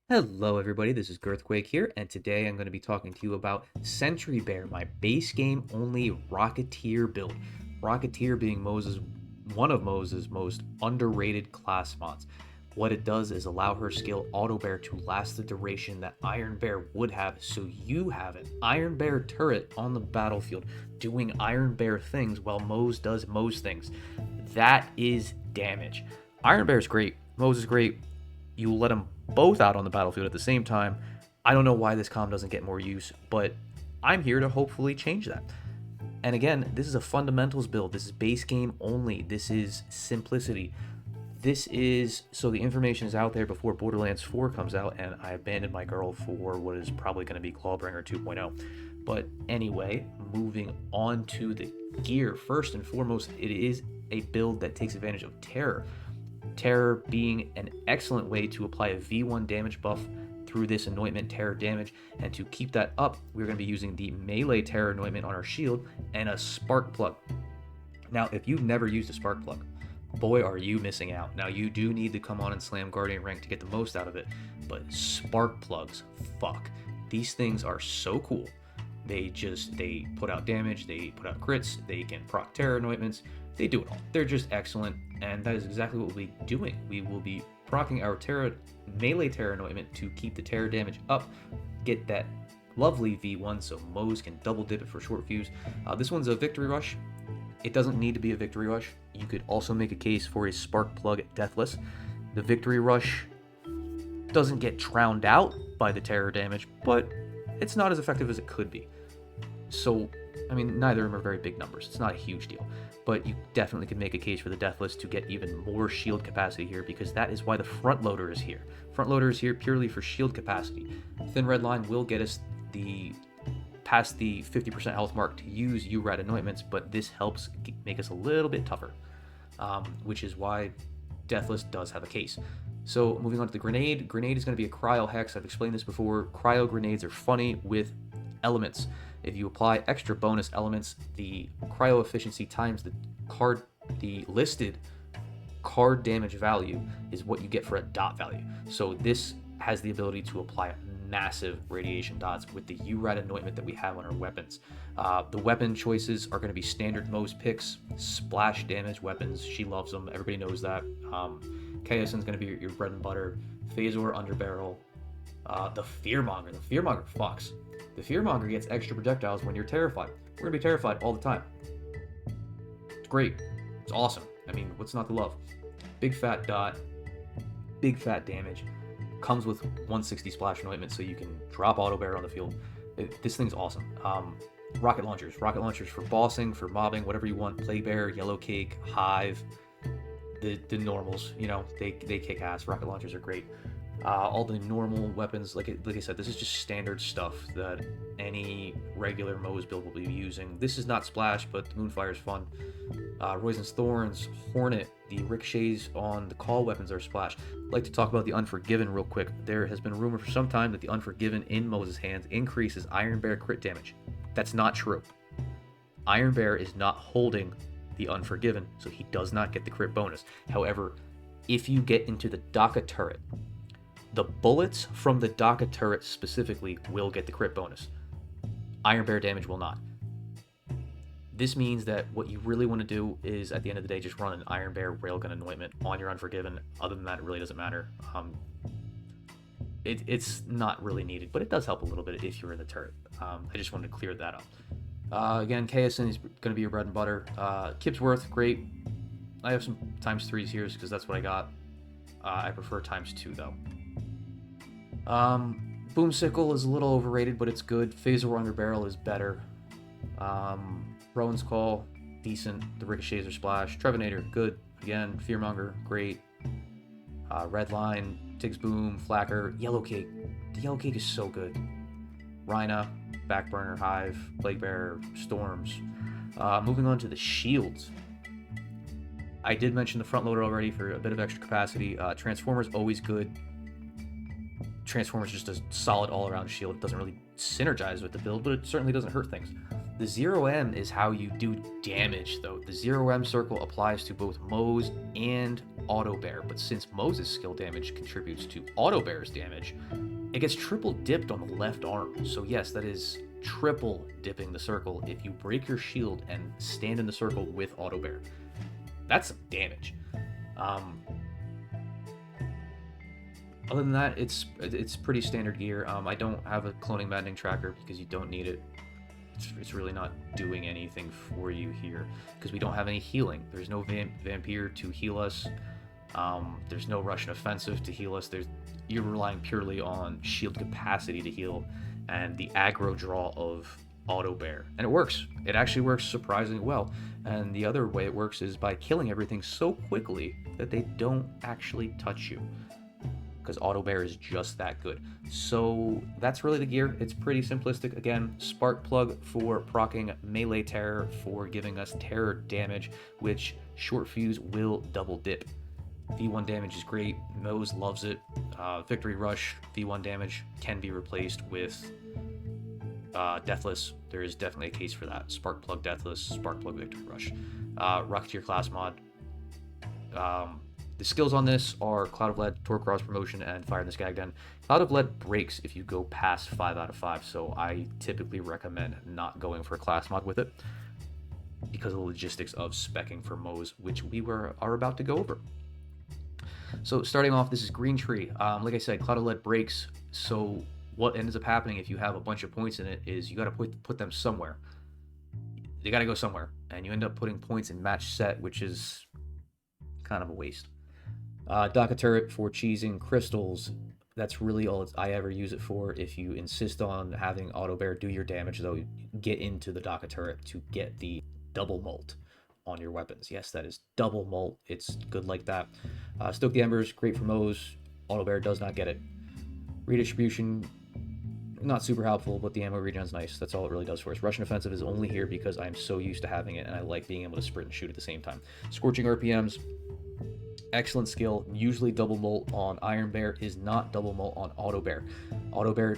Hello everybody, this is Girthquake here, and today I'm going to be talking to you about Sentry Bear, my base game only Rocketeer build. Rocketeer being one of Moze's most underrated class mods. What it does is allow her skill Autobear to last the duration that Iron Bear would have, so you have an Iron Bear turret on the battlefield doing Iron Bear things while Moze does Moze things. That is damage. Iron Bear's great, Moze is great, you let them both out on the battlefield at the same time. I don't know why this comm doesn't get more use, but I'm here to hopefully change that. And again, this is a fundamentals build. This is base game only. This is simplicity. This is so the information is out there before Borderlands 4 comes out, and I abandoned my girl for what is probably going to be Clawbringer 2.0. But anyway, moving on to the gear. First and foremost, it is a build that takes advantage of Terror. Terror being an excellent way to apply a V1 damage buff through this anointment Terror damage, and to keep that up, we're going to be using the melee Terror anointment on our shield and a spark plug. Now, if you've never used a spark plug, boy are you missing out. Now, you do need to come on and slam GuardiannRank to get the most out of it, but spark plugs, fuck. These things are so cool. They put out damage, they put out crits, they can proc Terror anointments, they do it all. They're just excellent, and that is exactly what we'll be doing. We will be proccing our melee Terror anointment to keep the Terror damage up, get that lovely V1 so Moze can double dip it for short fuse. This one's a victory rush. It doesn't need to be a victory rush. You could also make a case for a spark plug deathless. The victory rush doesn't get drowned out by the Terror damage, but it's not as effective as it could be. So, I mean, neither of them are very big numbers. It's not a huge deal. But you definitely could make a case for the Deathless to get even more shield capacity here, because that is why the front loader is here. Front loader is here purely for shield capacity. Thin Red Line will get us past the 50% health mark to use URAT anointments, but this helps make us a little bit tougher, which is why Deathless does have a case. So moving on to the grenade. Grenade is going to be a cryo hex. I've explained this before. Cryo grenades are funny with elements. If you apply extra bonus elements, the cryo efficiency times the listed card damage value is what you get for a dot value. So this has the ability to apply massive radiation dots with the URAT anointment that we have on our weapons. The weapon choices are going to be standard Moze picks, splash damage weapons. She loves them. Everybody knows that. KSN is going to be your bread and butter. Phasor, underbarrel. The Fearmonger. The Fearmonger fucks. The Fearmonger gets extra projectiles when you're terrified. We're going to be terrified all the time. It's great. It's awesome. I mean, what's not to love? Big fat dot. Big fat damage. Comes with 160 splash anointment, so you can drop Autobear on the field. This thing's awesome. Rocket launchers. Rocket launchers for bossing, for mobbing, whatever you want. Plague Bear, Yellow Cake, Hive. The normals, you know, they kick ass. Rocket launchers are great. All the normal weapons, like I said, this is just standard stuff that any regular Moze build will be using. This is not Splash, but the Moonfire is fun. Roizen's Thorns, Hornet, the ricochets on the call weapons are Splash. I'd like to talk about the Unforgiven real quick. There has been a rumor for some time that the Unforgiven in Moze's hands increases Iron Bear crit damage. That's not true. Iron Bear is not holding the Unforgiven, so he does not get the crit bonus. However, if you get into the Daka turret, the bullets from the Daka turret specifically will get the crit bonus. Iron Bear damage will not. This means that what you really want to do is, at the end of the day, just run an Iron Bear Railgun anointment on your Unforgiven. Other than that, it really doesn't matter. It's not really needed, but it does help a little bit if you're in the turret. I just wanted to clear that up. Again, KSN is going to be your bread and butter. Kipsworth, great. I have some ×3s here because that's what I got. I prefer ×2 though. Boomsicle is a little overrated, but it's good. Phasor Underbarrel is better. Rowan's Call, decent. The ricochets are Splash. Trevinator, good. Again, Fearmonger, great. Red Line, Tiggs Boom, Flacker, Yellow Cake. The Yellow Cake is so good. Rhina, Backburner, Hive, Plague Bear, Storms. Moving on to the shields. I did mention the front loader already for a bit of extra capacity. Transformer's always good. Transformer's just a solid all-around shield. It doesn't really synergize with the build, but it certainly doesn't hurt things. The 0M is how you do damage, though. The 0M circle applies to both Moze and Autobear, but since Moze's skill damage contributes to Autobear's damage, it gets triple dipped on the left arm. So yes, that is triple dipping the circle if you break your shield and stand in the circle with Autobear. That's some damage. Other than that, it's pretty standard gear. I don't have a cloning maddening tracker because you don't need it. It's really not doing anything for you here because we don't have any healing. There's no vampire to heal us. There's no Russian offensive to heal us. You're relying purely on shield capacity to heal and the aggro draw of Autobear. And it works. It actually works surprisingly well. And the other way it works is by killing everything so quickly that they don't actually touch you, because Autobear is just that good. So that's really the gear. It's pretty simplistic. Again, Spark Plug for proccing Melee Terror for giving us terror damage, which Short Fuse will double dip. V1 damage is great. Moze loves it. Victory Rush, V1 damage can be replaced with Deathless. There is definitely a case for that. Spark Plug Deathless, Spark Plug Victory Rush. Rocketeer class mod. The skills on this are Cloud of Lead, Torque Cross Promotion, and Fire in the Skag Den. Cloud of Lead breaks if you go past 5 out of 5, so I typically recommend not going for a class mod with it because of the logistics of speccing for Moze, which we are about to go over. So starting off, this is Green Tree. Like I said, Cloud of Lead breaks, so what ends up happening if you have a bunch of points in it is you got to put them somewhere. They got to go somewhere, and you end up putting points in match set, which is kind of a waste. Dock Turret for cheesing crystals. That's really all I ever use it for. If you insist on having Autobear do your damage, though, get into the Dock Turret to get the double molt on your weapons. Yes, that is double molt. It's good like that. Stoke the Embers, great for Moze. Autobear does not get it. Redistribution, not super helpful, but the ammo regen is nice. That's all it really does for us. Russian Offensive is only here because I'm so used to having it, and I like being able to sprint and shoot at the same time. Scorching RPMs, excellent skill. Usually double molt on Iron Bear is not double molt on Autobear. Autobear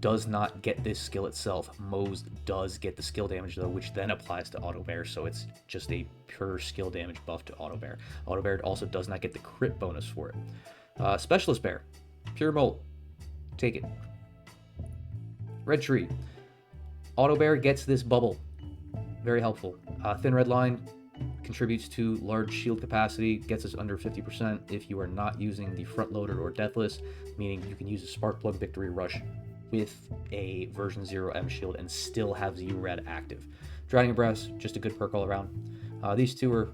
does not get this skill itself. Moze does get the skill damage though, which then applies to Autobear, so it's just a pure skill damage buff to Autobear. Autobear also does not get the crit bonus for it. Specialist Bear, pure molt, take it. Red Tree, Autobear gets this bubble, very helpful. Thin Red Line contributes to large shield capacity, gets us under 50% if you are not using the front loader or deathless, meaning you can use a Spark Plug Victory Rush with a version 0M shield and still have Z-Red active. Drowning Breath, just a good perk all around. These two are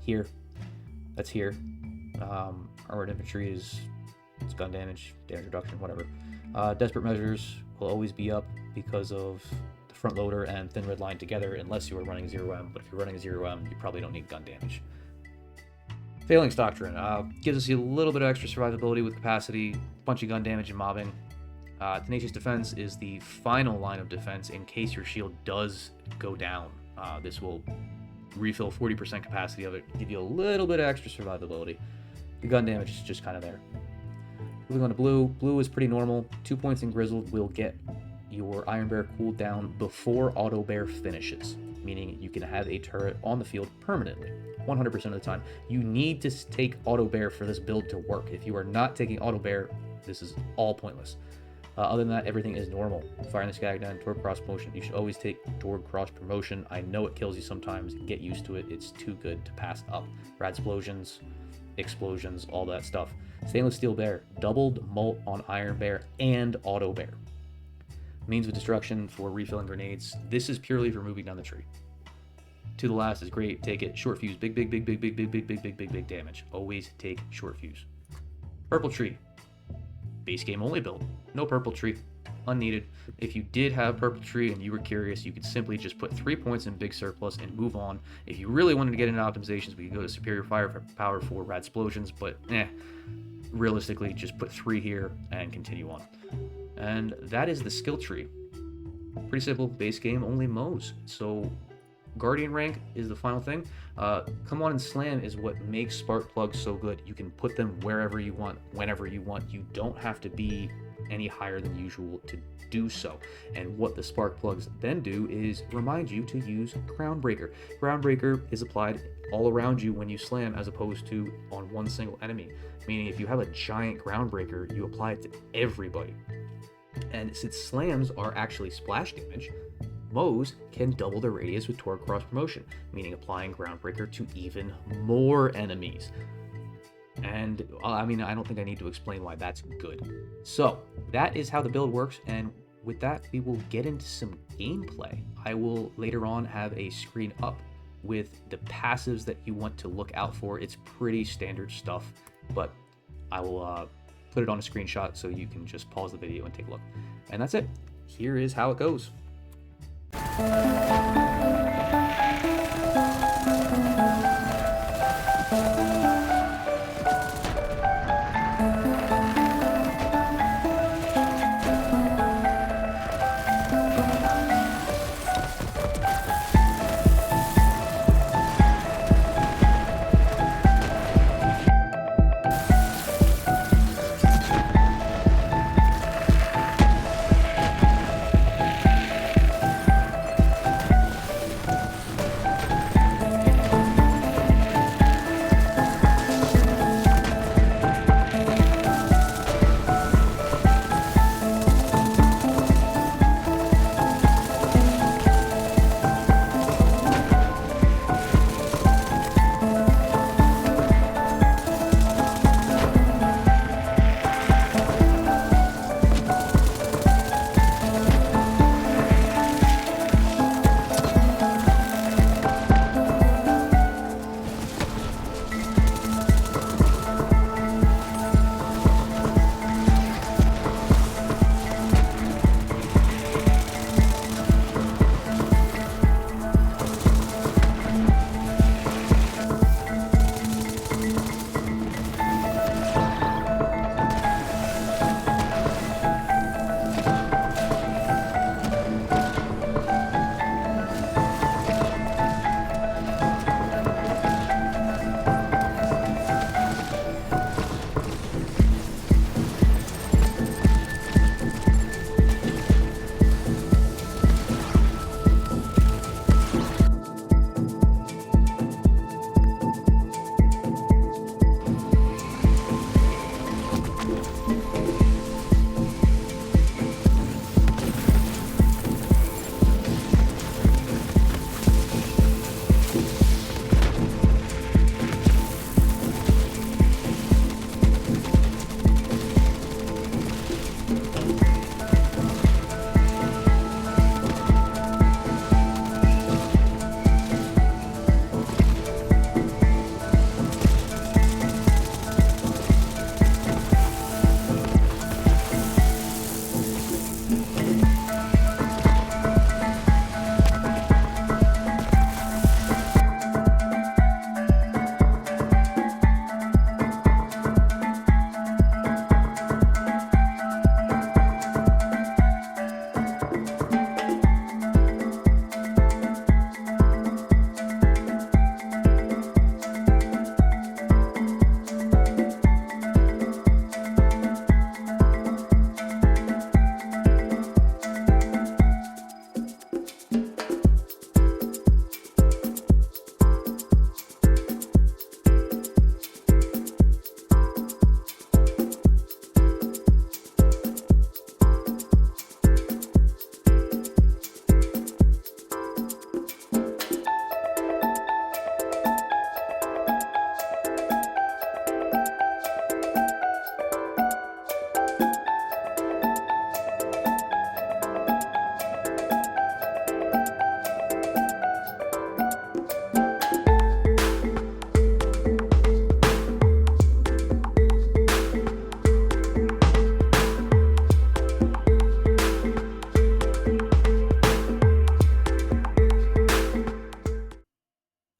here. That's here. Armored Infantry is gun damage, damage reduction, whatever. Desperate Measures will always be up because of the front loader and Thin Red Line together, unless you are running 0M, but if you're running 0M, you probably don't need gun damage. Phalanx Doctrine gives us a little bit of extra survivability with capacity, bunch of gun damage and mobbing. Tenacious Defense is the final line of defense in case your shield does go down. This will refill 40% capacity of it, give you a little bit of extra survivability. The gun damage is just kind of there. Moving on to Blue. Blue is pretty normal. 2 points in Grizzled will get your Iron Bear cooled down before Autobear finishes, meaning you can have a turret on the field permanently, 100% of the time. You need to take Autobear for this build to work. If you are not taking Autobear, this is all pointless. Other than that, everything is normal. Fire in the Skag Den, Torque Cross Promotion. You should always take Torque Cross Promotion. I know it kills you sometimes. Get used to it. It's too good to pass up. Rad explosions, all that stuff. Stainless Steel Bear, doubled molt on Iron Bear and Autobear. Means of Destruction for refilling grenades. This is purely for moving down the tree. To the Last is great. Take it. Short Fuse, big damage. Always take Short Fuse. Purple Tree. Base game only build. No Purple Tree. Unneeded. If you did have Purple Tree and you were curious, you could simply just put 3 points in big surplus and move on. If you really wanted to get into optimizations, we could go to Superior Firepower for Rad Explosions, but realistically, just put 3 here and continue on. And that is the skill tree. Pretty simple, base game only Moze. So Guardian rank is the final thing. Come on and Slam is what makes Spark Plugs so good. You can put them wherever you want, whenever you want. You don't have to be any higher than usual to do so. And what the spark plugs then do is remind you to use Groundbreaker. Groundbreaker is applied all around you when you slam, as opposed to on one single enemy. Meaning if you have a giant Groundbreaker, you apply it to everybody. And since slams are actually splash damage, Moze can double the radius with Torque Cross Promotion, meaning applying Groundbreaker to even more enemies. And I mean, I don't think I need to explain why that's good. So that is how the build works, and with that, we will get into some gameplay. I will later on have a screen up with the passives that you want to look out for. It's pretty standard stuff, but I will put it on a screenshot so you can just pause the video and take a look. And that's it. Here is how it goes.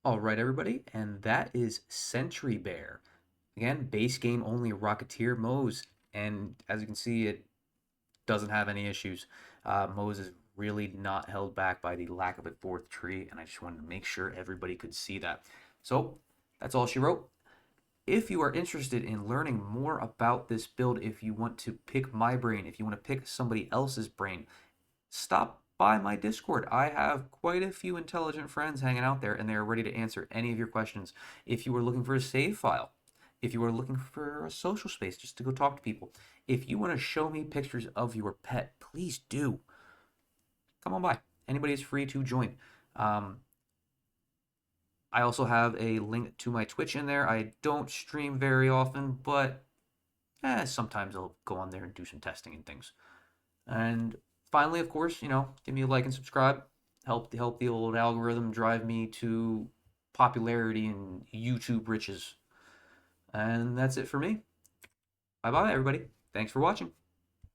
All right, everybody, and that is Sentry Bear. Again, base game only Rocketeer Moze, and as you can see, it doesn't have any issues. Moze is really not held back by the lack of a fourth tree, and I just wanted to make sure everybody could see that. So that's all she wrote. If you are interested in learning more about this build, if you want to pick my brain, if you want to pick somebody else's brain, stop by my Discord. I have quite a few intelligent friends hanging out there, and they are ready to answer any of your questions. If you are looking for a save file, if you are looking for a social space just to go talk to people, if you want to show me pictures of your pet, please do. Come on by. Anybody is free to join. Um, I also have a link to my Twitch in there. I don't stream very often, but sometimes I'll go on there and do some testing and things. And finally, of course, give me a like and subscribe. Help the old algorithm drive me to popularity and YouTube riches. And that's it for me. Bye bye, everybody. Thanks for watching.